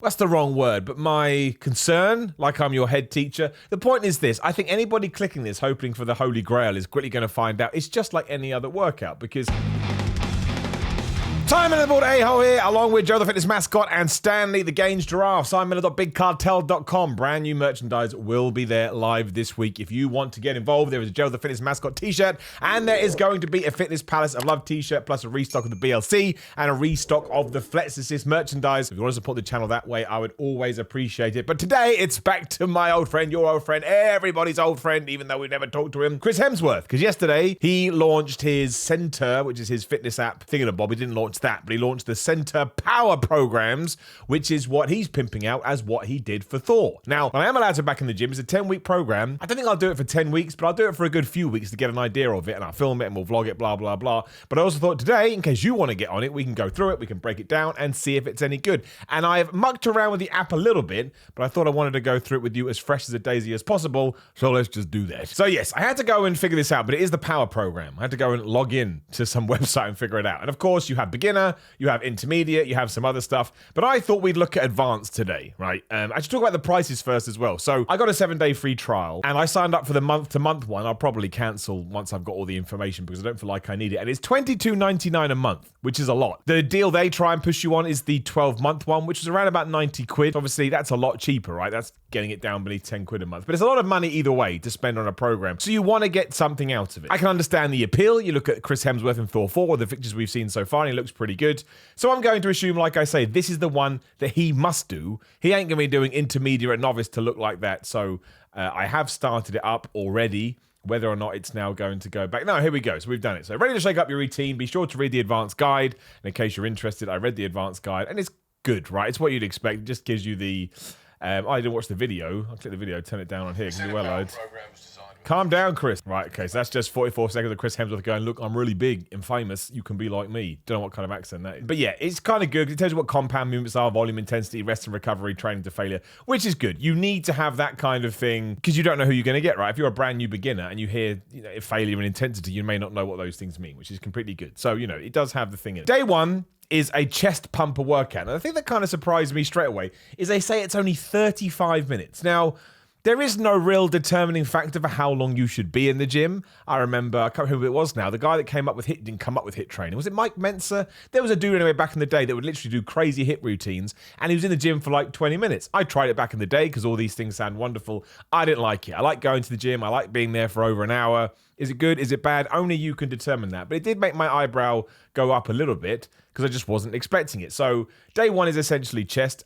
That's the wrong word, but my concern, like I'm your head teacher. The point is this: I think anybody clicking this hoping for the Holy Grail is quickly going to find out it's just like any other workout, because Simon the Board A-hole here, along with Joe the Fitness Mascot and Stanley the Gains Giraffe. Simon.bigcartel.com. Brand new merchandise will be there live this week. If you want to get involved, there is a Joe the Fitness Mascot t-shirt, and there is going to be a Fitness Palace of Love t-shirt, plus a restock of the BLC and a restock of the Flex Assist merchandise. If you want to support the channel that way, I would always appreciate it. But today, it's back to my old friend, your old friend, everybody's old friend, even though we've never talked to him, Chris Hemsworth. Because yesterday, he launched his Centr, which is his fitness app thingamabob. He didn't launch that, but he launched the Centr Power Programs, which is what he's pimping out as what he did for Thor. Now, I am allowed to back in the gym. It's a 10-week program. I don't think I'll do it for 10 weeks, but I'll do it for a good few weeks to get an idea of it, and I'll film it and we'll vlog it, blah, blah, blah. But I also thought today, in case you want to get on it, we can go through it, we can break it down and see if it's any good. And I've mucked around with the app a little bit, but I thought I wanted to go through it with you as fresh as a daisy as possible, so let's just do that. So yes, I had to go and figure this out, but it is the Power Program. I had to go and log in to some website and figure it out. And of course, you have beginner, you have intermediate, you have some other stuff, but I thought we'd look at advanced today, right? I should talk about the prices first as well. So I got a 7-day free trial, and I signed up for the month-to-month one. I'll probably cancel once I've got all the information because I don't feel like I need it. And it's $22.99 a month, which is a lot. The deal they try and push you on is the 12-month one, which is around about 90 quid. Obviously, that's a lot cheaper, right? That's getting it down beneath 10 quid a month. But it's a lot of money either way to spend on a program. So you want to get something out of it. I can understand the appeal. You look at Chris Hemsworth and Thor 4, the pictures we've seen so far, and he looks pretty good. So I'm going to assume, like I say, this is the one that he must do. He ain't going to be doing intermediate and novice to look like that. So I have started it up already. Whether or not it's now going to go back. No, here we go. So we've done it. So ready to shake up your routine. Be sure to read the advanced guide. And in case you're interested, I read the advanced guide. And it's good, right? It's what you'd expect. It just gives you the... I didn't watch the video. I'll click the video, turn it down on here. Calm down, Chris. Right, okay, so that's just 44 seconds of Chris Hemsworth going, look, I'm really big and famous. You can be like me. Don't know what kind of accent that is. But yeah, it's kind of good. It tells you what compound movements are, volume, intensity, rest and recovery, training to failure, which is good. You need to have that kind of thing because you don't know who you're going to get, right? If you're a brand new beginner and you hear failure and intensity, you may not know what those things mean, which is completely good. So, it does have the thing in it. Day one is a chest pumper workout. And the thing that kind of surprised me straight away is they say it's only 35 minutes. Now, there is no real determining factor for how long you should be in the gym. I remember, I can't remember who it was now, the guy that came up with HIIT didn't come up with HIIT training. Was it Mike Menser? There was a dude anyway back in the day that would literally do crazy HIIT routines, and he was in the gym for like 20 minutes. I tried it back in the day because all these things sound wonderful. I didn't like it. I like going to the gym. I like being there for over an hour. Is it good? Is it bad? Only you can determine that. But it did make my eyebrow go up a little bit because I just wasn't expecting it. So day one is essentially chest.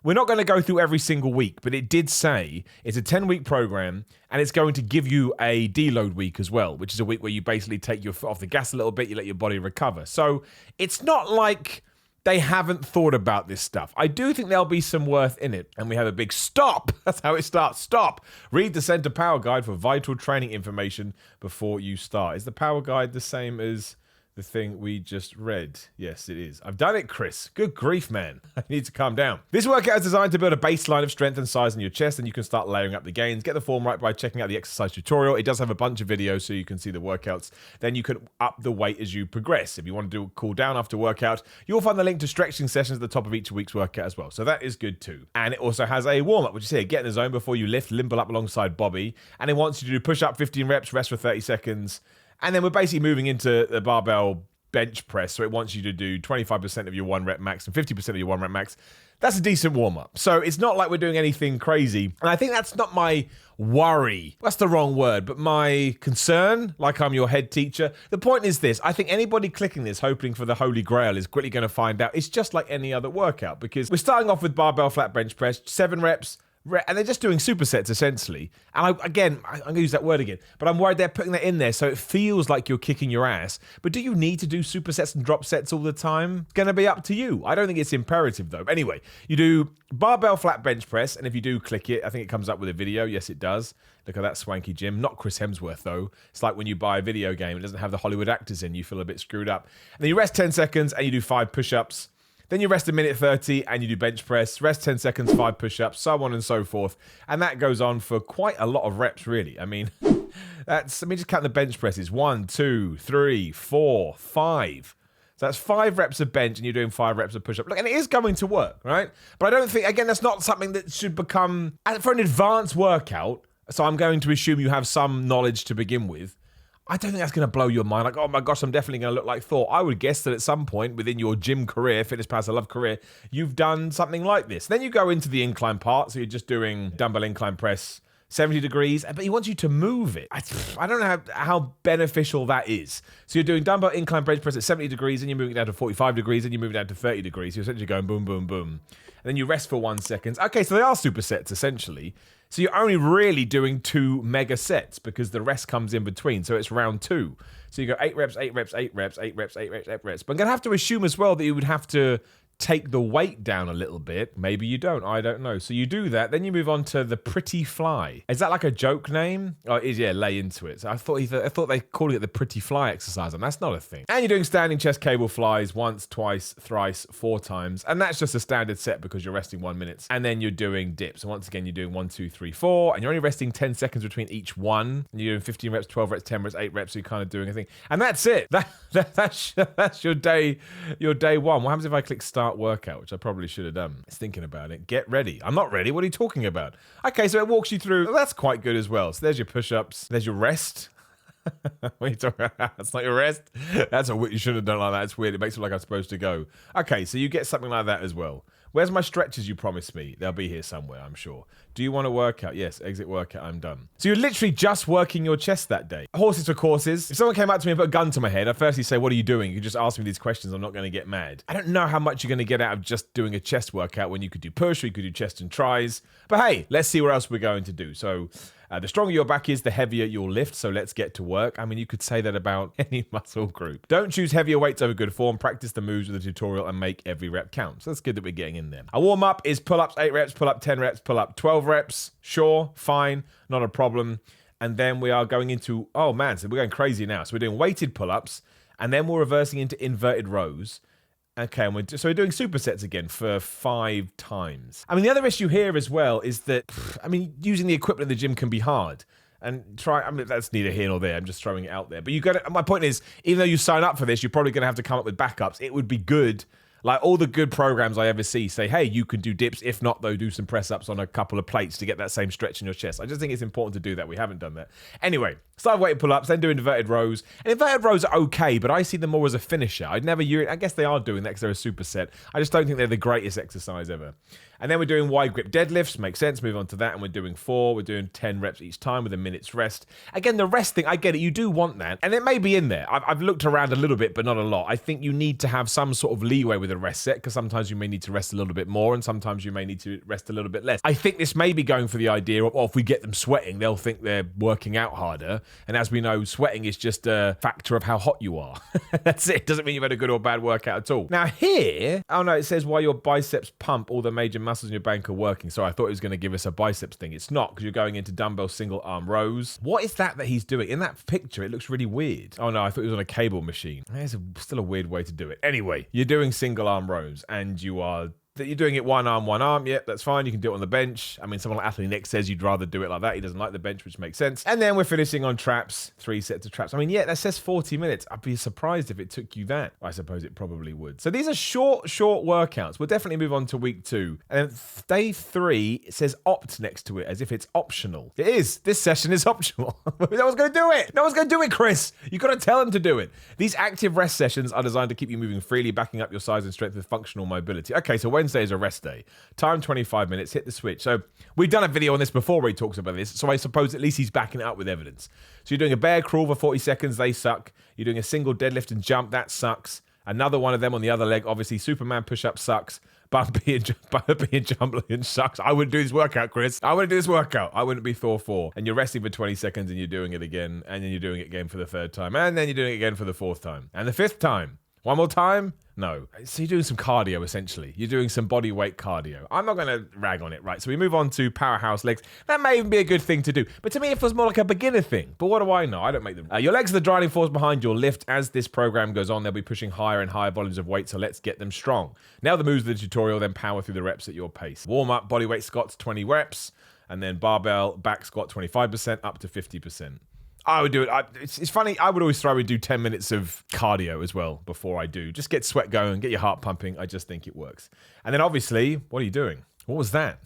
We're not going to go through every single week, but it did say it's a 10-week program, and it's going to give you a deload week as well, which is a week where you basically take your foot off the gas a little bit, you let your body recover. So it's not like they haven't thought about this stuff. I do think there'll be some worth in it. And we have a big stop. That's how it starts. Stop. Read the Centr Power Guide for vital training information before you start. Is the Power Guide the same as the thing we just read? Yes, it is. I've done it, Chris. Good grief, man. I need to calm down. This workout is designed to build a baseline of strength and size in your chest, and you can start layering up the gains. Get the form right by checking out the exercise tutorial. It does have a bunch of videos so you can see the workouts. Then you can up the weight as you progress. If you want to do a cool down after workout, you'll find the link to stretching sessions at the top of each week's workout as well. So that is good too. And it also has a warm-up, which is here. Get in the zone before you lift, limber up alongside Bobby. And it wants you to do push-up 15 reps, rest for 30 seconds. And then we're basically moving into the barbell bench press, so it wants you to do 25% of your 1 rep max and 50% of your 1 rep max. That's a decent warm-up. So it's not like we're doing anything crazy. And I think that's not my worry. That's the wrong word, but my concern, like I'm your head teacher. The point is this: I think anybody clicking this hoping for the Holy Grail is quickly going to find out it's just like any other workout, because we're starting off with barbell flat bench press, 7 reps, and they're just doing supersets essentially. And I'm going to use that word again, but I'm worried they're putting that in there so it feels like you're kicking your ass. But do you need to do supersets and drop sets all the time? It's going to be up to you. I don't think it's imperative though. Anyway, you do barbell flat bench press, and if you do click it, I think it comes up with a video. Yes, it does. Look at that swanky gym. Not Chris Hemsworth though. It's like when you buy a video game, it doesn't have the Hollywood actors in, you feel a bit screwed up. And then you rest 10 seconds and you do 5 push-ups. Then you rest a minute 30 and you do bench press, rest 10 seconds, 5 push-ups, so on and so forth. And that goes on for quite a lot of reps, really. I mean, let me just count the bench presses. 1, 2, 3, 4, 5. So that's 5 reps of bench and you're doing 5 reps of push-up. Look, and it is going to work, right? But I don't think, again, that's not something that should become, for an advanced workout, so I'm going to assume you have some knowledge to begin with. I don't think that's going to blow your mind. Like, oh my gosh, I'm definitely going to look like Thor. I would guess that at some point within your gym career, fitness past I love career, you've done something like this. Then you go into the incline part. So you're just doing dumbbell incline press, 70 degrees, but he wants you to move it. I don't know how beneficial that is. So you're doing dumbbell incline bench press at 70 degrees, and you're moving it down to 45 degrees, and you're moving down to 30 degrees. So you're essentially going boom, boom, boom. And then you rest for 1 second. Okay, so they are supersets, essentially. So you're only really doing 2 mega sets because the rest comes in between. So it's round 2. So you go 8 reps, 8 reps, 8 reps, 8 reps, 8 reps, 8 reps. But I'm going to have to assume as well that you would have to take the weight down a little bit. Maybe you don't. I don't know. So you do that. Then you move on to the Pretty Fly. Is that like a joke name? Oh, it is, yeah, lay into it. So I thought they called it the Pretty Fly exercise, and that's not a thing. And you're doing standing chest cable flies once, twice, thrice, 4 times. And that's just a standard set because you're resting 1 minute. And then you're doing dips. And once again, you're doing 1, 2, 3, 4. And you're only resting 10 seconds between each one. And you're doing 15 reps, 12 reps, 10 reps, 8 reps. So you're kind of doing a thing. And that's it. That's your day one. What happens if I click start workout, which I probably should have done? It's thinking about it. Get ready. I'm not ready. What are you talking about? Okay, so it walks you through. Well, that's quite good as well. So there's your push-ups. There's your rest. What are you talking about? That's not your rest. That's what you should have done like that. It's weird. It makes it look like I'm supposed to go. Okay, so you get something like that as well. Where's my stretches you promised me? They'll be here somewhere, I'm sure. Do you want to work out? Yes, exit workout, I'm done. So you're literally just working your chest that day. Horses for courses. If someone came up to me and put a gun to my head, I'd firstly say, what are you doing? You just ask me these questions, I'm not going to get mad. I don't know how much you're going to get out of just doing a chest workout when you could do push or you could do chest and tries. But hey, let's see what else we're going to do. So the stronger your back is, the heavier you'll lift. So let's get to work. I mean, you could say that about any muscle group. Don't choose heavier weights over good form. Practice the moves with the tutorial and make every rep count. So that's good that we're getting in there. A warm up is pull-ups 8 reps, pull-up 10 reps, pull-up 12 reps. Sure, fine, not a problem. And then we are going into, oh man, so we're going crazy now. So we're doing weighted pull-ups, and then we're reversing into inverted rows. Okay, and we're doing supersets again for 5 times. I mean, the other issue here as well is that, using the equipment in the gym can be hard. And that's neither here nor there. I'm just throwing it out there. But my point is, even though you sign up for this, you're probably going to have to come up with backups. It would be good. Like all the good programs I ever see say, hey, you can do dips. If not, though, do some press ups on a couple of plates to get that same stretch in your chest. I just think it's important to do that. We haven't done that. Anyway, start weighted pull-ups, then do inverted rows. And inverted rows are okay, but I see them more as a finisher. I guess they are doing that because they're a superset. I just don't think they're the greatest exercise ever. And then we're doing wide grip deadlifts. Makes sense. Move on to that. And we're doing 4. We're doing 10 reps each time with a minute's rest. Again, the rest thing, I get it. You do want that. And it may be in there. I've looked around a little bit, but not a lot. I think you need to have some sort of leeway with a rest set because sometimes you may need to rest a little bit more and sometimes you may need to rest a little bit less. I think this may be going for the idea of, if we get them sweating, they'll think they're working out harder. And as we know, sweating is just a factor of how hot you are. That's it. Doesn't mean you've had a good or bad workout at all. Now here, it says while your biceps pump, all the major muscles in your bank are working. So I thought it was going to give us a biceps thing. It's not, because you're going into dumbbell single arm rows. What is that he's doing? In that picture, it looks really weird. Oh no, I thought it was on a cable machine. There's still a weird way to do it. Anyway, you're doing single arm rows and you're doing it one arm. Yep, that's fine. You can do it on the bench. Someone like Athlete Nick says you'd rather do it like that. He doesn't like the bench, which makes sense. And then we're finishing on traps, 3 sets of traps. That says 40 minutes. I'd be surprised if it took you that. I suppose it probably would. So these are short workouts. We'll definitely move on to week 2. And then day 3, it says opt next to it as if it's optional. It is. This session is optional. No one's going to do it. No one's going to do it, Chris. You've got to tell them to do it. These active rest sessions are designed to keep you moving freely, backing up your size and strength with functional mobility. Okay, so Wednesday is a rest day. Time 25 minutes, hit the switch. So we've done a video on this before where he talks about this, so I suppose at least he's backing it up with evidence. So you're doing a bear crawl for 40 seconds, they suck. You're doing a single deadlift and jump, that sucks. Another one of them on the other leg, obviously Superman push-up sucks. Bumpy and jumbling sucks. I wouldn't do this workout, Chris. I wouldn't do this workout. I wouldn't be Thor 4. And you're resting for 20 seconds and you're doing it again, and then you're doing it again for the 3rd time, and then you're doing it again for the 4th time. And the 5th time. One more time? No. So you're doing some cardio, essentially. You're doing some body weight cardio. I'm not going to rag on it, right? So we move on to Powerhouse Legs. That may even be a good thing to do. But to me, it feels more like a beginner thing. But what do I know? I don't make them. Your legs are the driving force behind your lift. As this program goes on, they'll be pushing higher and higher volumes of weight, so let's get them strong. Now the moves of the tutorial, then power through the reps at your pace. Warm up, body weight squats, 20 reps. And then barbell back squat, 25% up to 50%. I would do it. It's funny. I would always throw and do 10 minutes of cardio as well before I do. Just get sweat going, get your heart pumping. I just think it works. And then obviously, what are you doing? What was that?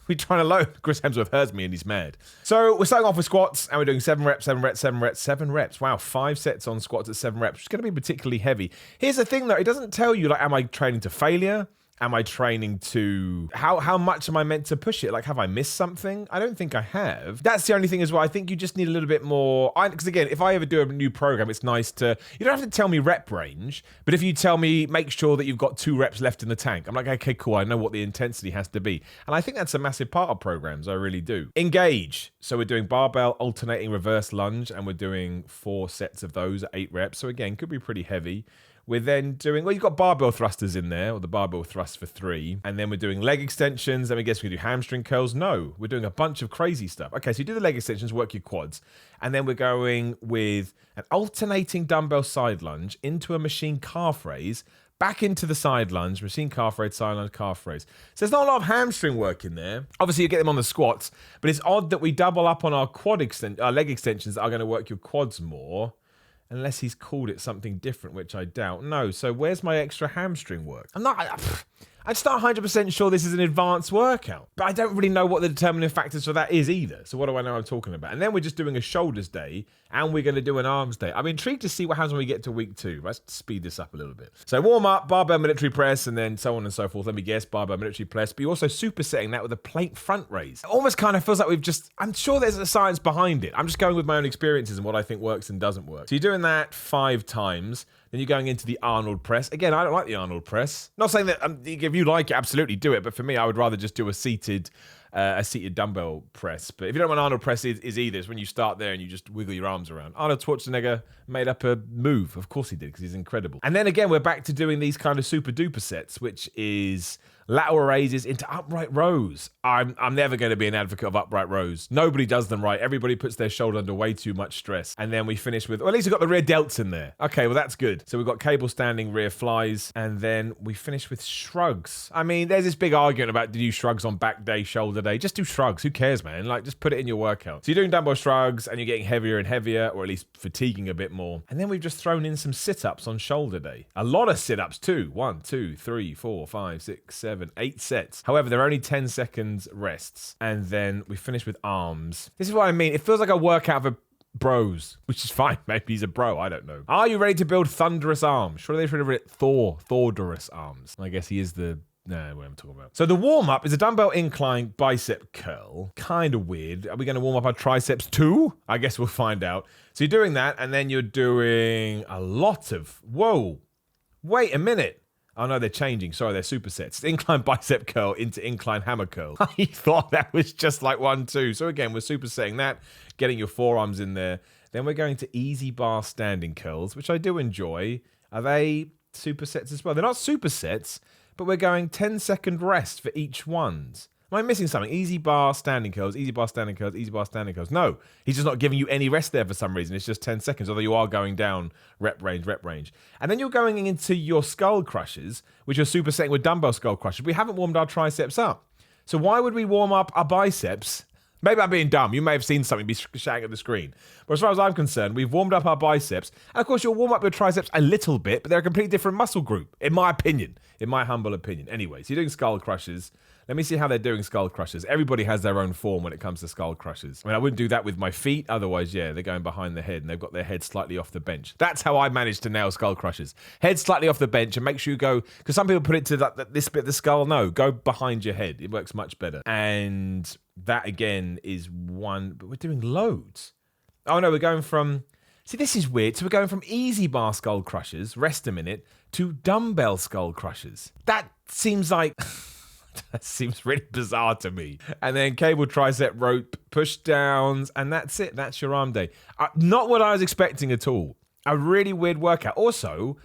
We're trying to load. Chris Hemsworth hears me and he's mad. So we're starting off with squats and we're doing 7 reps, 7 reps, 7 reps, 7 reps. Wow, 5 sets on squats at 7 reps, which is going to be particularly heavy. Here's the thing though, it doesn't tell you, like, am I training to failure? Am I training to... How much am I meant to push it? Like, have I missed something? I don't think I have. That's the only thing as well. I think you just need a little bit more... Because again, if I ever do a new program, it's nice to... You don't have to tell me rep range, but if you tell me, make sure that you've got 2 reps left in the tank, I'm like, okay, cool. I know what the intensity has to be. And I think that's a massive part of programs. I really do. Engage. So we're doing barbell, alternating reverse lunge, and we're doing 4 sets of those at 8 reps. So again, could be pretty heavy. We're then doing, well, you've got barbell thrusters in there, or the barbell thrust for 3. And then we're doing leg extensions. Then we guess we can do hamstring curls. No, we're doing a bunch of crazy stuff. Okay, so you do the leg extensions, work your quads. And then we're going with an alternating dumbbell side lunge into a machine calf raise, back into the side lunge, machine calf raise, side lunge, calf raise. So there's not a lot of hamstring work in there. Obviously, you get them on the squats, but it's odd that we double up on our our leg extensions that are going to work your quads more. Unless he's called it something different, which I doubt. No, so where's my extra hamstring work? I'm just not 100% sure this is an advanced workout. But I don't really know what the determining factors for that is either. So what do I know I'm talking about? And then we're just doing a shoulders day, and we're going to do an arms day. I'm intrigued to see what happens when we get to week 2. Let's speed this up a little bit. So warm up, barbell military press, and then so on and so forth. Let me guess, barbell military press. But you're also supersetting that with a plate front raise. It almost kind of feels like I'm sure there's a science behind it. I'm just going with my own experiences and what I think works and doesn't work. So you're doing that 5 times. Then you're going into the Arnold press. Again, I don't like the Arnold press. Not saying that if you like it, absolutely do it. But for me, I would rather just do a seated dumbbell press. But if you don't want Arnold press is either. It's when you start there and you just wiggle your arms around. Arnold Schwarzenegger made up a move. Of course he did, because he's incredible. And then again, we're back to doing these kind of super duper sets, which is lateral raises into upright rows. I'm never going to be an advocate of upright rows. Nobody does them right. Everybody puts their shoulder under way too much stress. And then we finish with, well, at least we've got the rear delts in there. Okay, well, that's good. So we've got cable standing rear flies. And then we finish with shrugs. I mean, there's this big argument about, do you shrugs on back day, shoulder day? Just do shrugs. Who cares, man? Like, just put it in your workout. So you're doing dumbbell shrugs and you're getting heavier and heavier, or at least fatiguing a bit more. And then we've just thrown in some sit-ups on shoulder day. A lot of sit-ups too. 1, 2, 3, 4, 5, 6, 7, 8 sets. However, they're only 10 seconds rests. And then we finish with arms. This is what I mean. It feels like a workout for bros, which is fine. Maybe he's a bro. I don't know. Are you ready to build thunderous arms? Surely they should have written it Thordorous arms. I guess he is the... No, what I'm talking about. So the warm-up is a dumbbell incline bicep curl. Kind of weird. Are we going to warm up our triceps too? I guess we'll find out. So you're doing that, and then you're doing a lot of... Whoa. Wait a minute. Oh, no, they're changing. Sorry, they're supersets. Incline bicep curl into incline hammer curl. I thought that was just like 1, 2. So again, we're supersetting that, getting your forearms in there. Then we're going to easy bar standing curls, which I do enjoy. Are they supersets as well? They're not supersets, but we're going 10-second rest for each ones. Am I missing something? Easy bar standing curls, easy bar standing curls, easy bar standing curls. No, he's just not giving you any rest there for some reason. It's just 10 seconds, although you are going down rep range. And then you're going into your skull crushers, which you're supersetting with dumbbell skull crushers. We haven't warmed our triceps up. So why would we warm up our biceps? Maybe I'm being dumb. You may have seen something be shouting at the screen. But as far as I'm concerned, we've warmed up our biceps. And of course, you'll warm up your triceps a little bit, but they're a completely different muscle group, in my opinion. In my humble opinion. Anyway, so you're doing skull crushers. Let me see how they're doing skull crushers. Everybody has their own form when it comes to skull crushers. I mean, I wouldn't do that with my feet. Otherwise, yeah, they're going behind the head and they've got their head slightly off the bench. That's how I managed to nail skull crushers. Head slightly off the bench, and make sure you go, because some people put it to this bit of the skull. No, go behind your head. It works much better. And that again is one, but we're doing loads. Oh no, we're going from, see, this is weird. So we're going from easy bar skull crushers, rest a minute, to dumbbell skull crushers. That seems like... That seems really bizarre to me. And then cable tricep rope push downs, and that's it. That's your arm day. Not what I was expecting at all. A really weird workout. Also,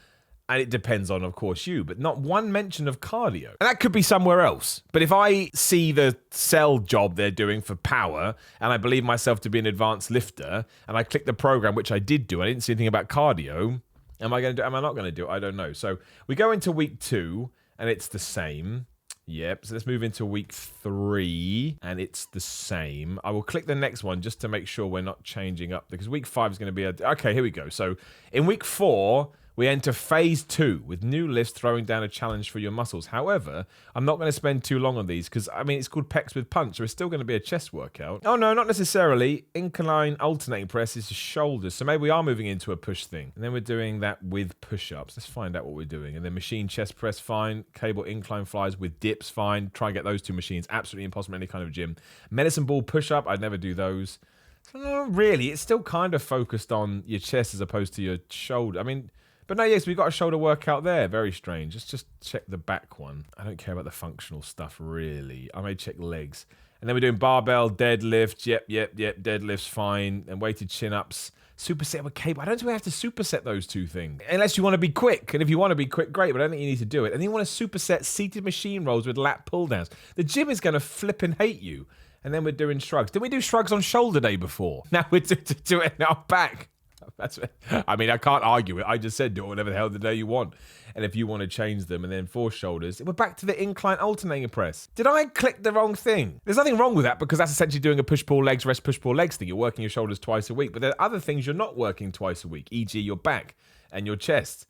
and it depends on, of course, you, but not one mention of cardio. And that could be somewhere else. But if I see the cell job they're doing for power, and I believe myself to be an advanced lifter, and I click the program, which I did do, I didn't see anything about cardio. Am I not going to do it? I don't know. So we go into week 2, and it's the same. Yep, so let's move into week 3, and it's the same. I will click the next one just to make sure we're not changing up, because week 5 is going to be okay, here we go. So in week 4, we enter phase 2 with new lifts throwing down a challenge for your muscles. However, I'm not going to spend too long on these because, I mean, it's called pecs with punch, so it's still going to be a chest workout. Oh, no, not necessarily. Incline alternating press is shoulders, so maybe we are moving into a push thing. And then we're doing that with push-ups. Let's find out what we're doing. And then machine chest press, fine. Cable incline flies with dips, fine. Try and get those 2 machines. Absolutely impossible in any kind of gym. Medicine ball push-up, I'd never do those. So, no, really, it's still kind of focused on your chest as opposed to your shoulder. I mean... But no, yes, we've got a shoulder workout there. Very strange. Let's just check the back one. I don't care about the functional stuff, really. I may check legs. And then we're doing barbell, deadlift. Yep. Deadlift's fine. And weighted chin-ups. Superset with cable. I don't think we have to superset those 2 things. Unless you want to be quick. And if you want to be quick, great. But I don't think you need to do it. And then you want to superset seated machine rolls with lat pull-downs. The gym is going to flip and hate you. And then we're doing shrugs. Didn't we do shrugs on shoulder day before? Now we're doing it on back. That's it. I mean, I can't argue it. I just said do it whatever the hell the day you want. And if you want to change them, and then for shoulders, we're back to the incline alternating press. Did I click the wrong thing? There's nothing wrong with that because that's essentially doing a push-pull legs, rest, push-pull legs thing. You're working your shoulders twice a week, but there are other things you're not working twice a week, e.g. your back and your chest.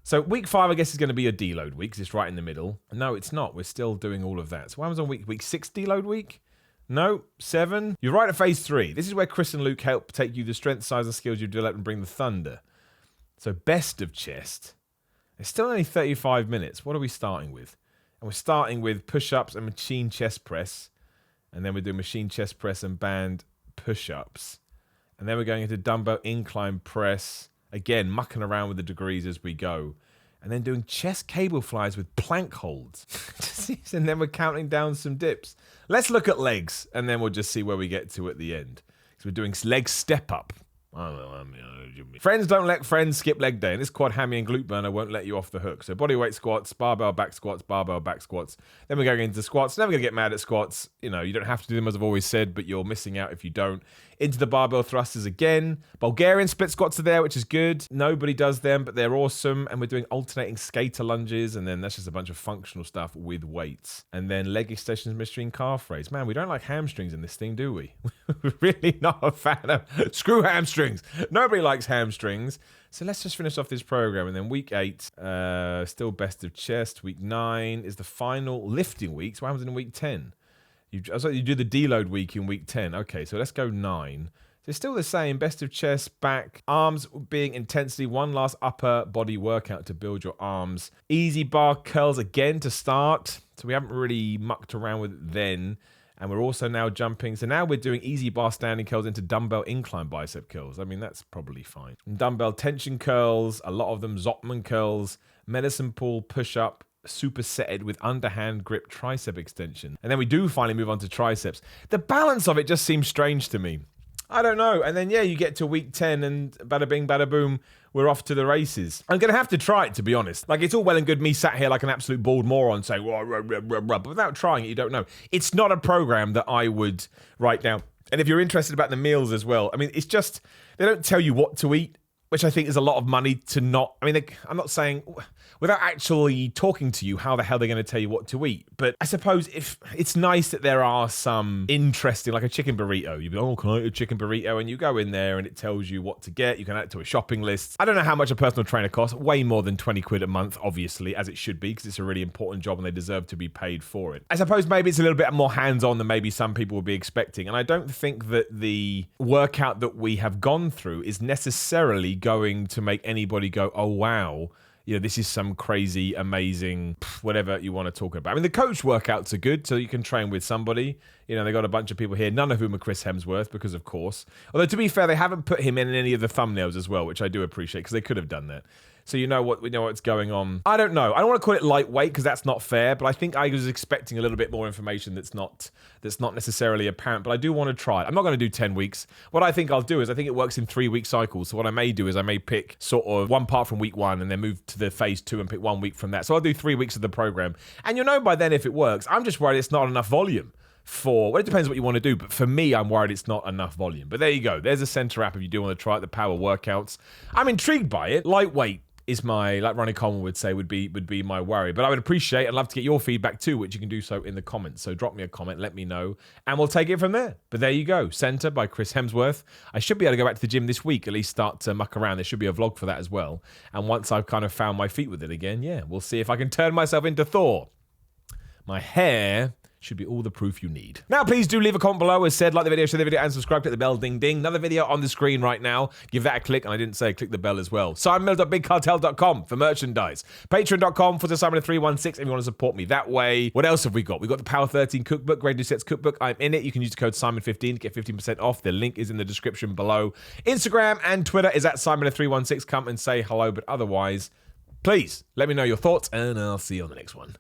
So week 5, I guess, is going to be a deload week because it's right in the middle. No, it's not. We're still doing all of that. So what happens on week 6 deload week? No, 7. You're right at phase 3. This is where Chris and Luke help take you the strength, size, and skills you develop and bring the thunder. So best of chest. It's still only 35 minutes. What are we starting with? And we're starting with push-ups and machine chest press. And then we're doing machine chest press and band push-ups. And then we're going into dumbbell incline press. Again, mucking around with the degrees as we go. And then doing chest cable flies with plank holds. And then we're counting down some dips. Let's look at legs, and then we'll just see where we get to at the end. So we're doing leg step up. Friends don't let friends skip leg day, and this quad hammy and glute burner won't let you off the hook. So bodyweight squats, barbell back squats, barbell back squats. Then we're going into squats. Never going to get mad at squats. You know, you don't have to do them as I've always said, but you're missing out if you don't. Into the barbell thrusters again. Bulgarian split squats are there, which is good. Nobody does them, but they're awesome. And we're doing alternating skater lunges, and then that's just a bunch of functional stuff with weights. And then leg extensions, machine calf raise. Man, we don't like hamstrings in this thing, do we? We're really not a fan of... Screw hamstrings. Nobody likes hamstrings. So let's just finish off this program. And then week 8, still best of chest. Week 9 is the final lifting week. So what happens in week 10? You do the deload week in week 10. Okay, so let's go 9. So it's still the same. Best of chest, back, arms being intensity. One last upper body workout to build your arms. Easy bar curls again to start. So we haven't really mucked around with it then. And we're also now jumping. So now we're doing easy bar standing curls into dumbbell incline bicep curls. I mean, that's probably fine. And dumbbell tension curls, a lot of them Zottman curls, medicine ball push-up, supersetted with underhand grip tricep extension. And then we do finally move on to triceps. The balance of it just seems strange to me. I don't know. And then, yeah, you get to week 10 and bada bing, bada boom, we're off to the races. I'm going to have to try it, to be honest. Like, it's all well and good me sat here like an absolute bald moron saying, but without trying it, you don't know. It's not a program that I would write down. And if you're interested about the meals as well, I mean, it's just, they don't tell you what to eat, which I think is a lot of money to not, I mean, I'm not saying, without actually talking to you, how the hell they're going to tell you what to eat. But I suppose if it's nice that there are some interesting, like a chicken burrito. You'd be, oh, can I eat a chicken burrito? And you go in there and it tells you what to get. You can add it to a shopping list. I don't know how much a personal trainer costs. Way more than 20 quid a month, obviously, as it should be, because it's a really important job and they deserve to be paid for it. I suppose maybe it's a little bit more hands-on than maybe some people would be expecting. And I don't think that the workout that we have gone through is necessarily going to make anybody go, oh, wow, you know, this is some crazy, amazing, whatever you want to talk about. I mean, the coach workouts are good, so you can train with somebody. You know, they got a bunch of people here, none of whom are Chris Hemsworth, because of course. Although, to be fair, they haven't put him in any of the thumbnails as well, which I do appreciate, because they could have done that. So we know what's going on. I don't know. I don't want to call it lightweight because that's not fair, but I think I was expecting a little bit more information that's not necessarily apparent, but I do want to try it. I'm not going to do 10 weeks. What I think I'll do is I think it works in 3-week cycles. So what I may do is I may pick sort of one part from week 1 and then move to the phase 2 and pick 1 week from that. So I'll do 3 weeks of the program. And you'll know by then if it works. I'm just worried it's not enough volume. Well, it depends what you want to do, but for me, I'm worried it's not enough volume. But there you go. There's a Centr app if you do want to try it, the power workouts. I'm intrigued by it. Lightweight. is my, like Ronnie Coleman would say, would be my worry. But I would appreciate, I'd love to get your feedback too, which you can do so in the comments. So drop me a comment, let me know, and we'll take it from there. But there you go, Centr by Chris Hemsworth. I should be able to go back to the gym this week, at least start to muck around. There should be a vlog for that as well. And once I've kind of found my feet with it again, yeah, we'll see if I can turn myself into Thor. My hair should be all the proof you need. Now, please do leave a comment below. As said, like the video, share the video, and subscribe. Click the bell, ding, ding. Another video on the screen right now. Give that a click, and I didn't say click the bell as well. SimonMiller.BigCartel.com for merchandise. Patreon.com/Simon316 if you want to support me that way. What else have we got? We got the Power 13 cookbook, Grade New Sets cookbook. I'm in it. You can use the code Simon15 to get 15% off. The link is in the description below. Instagram and Twitter is at Simon316. Come and say hello, but otherwise, please let me know your thoughts, and I'll see you on the next one.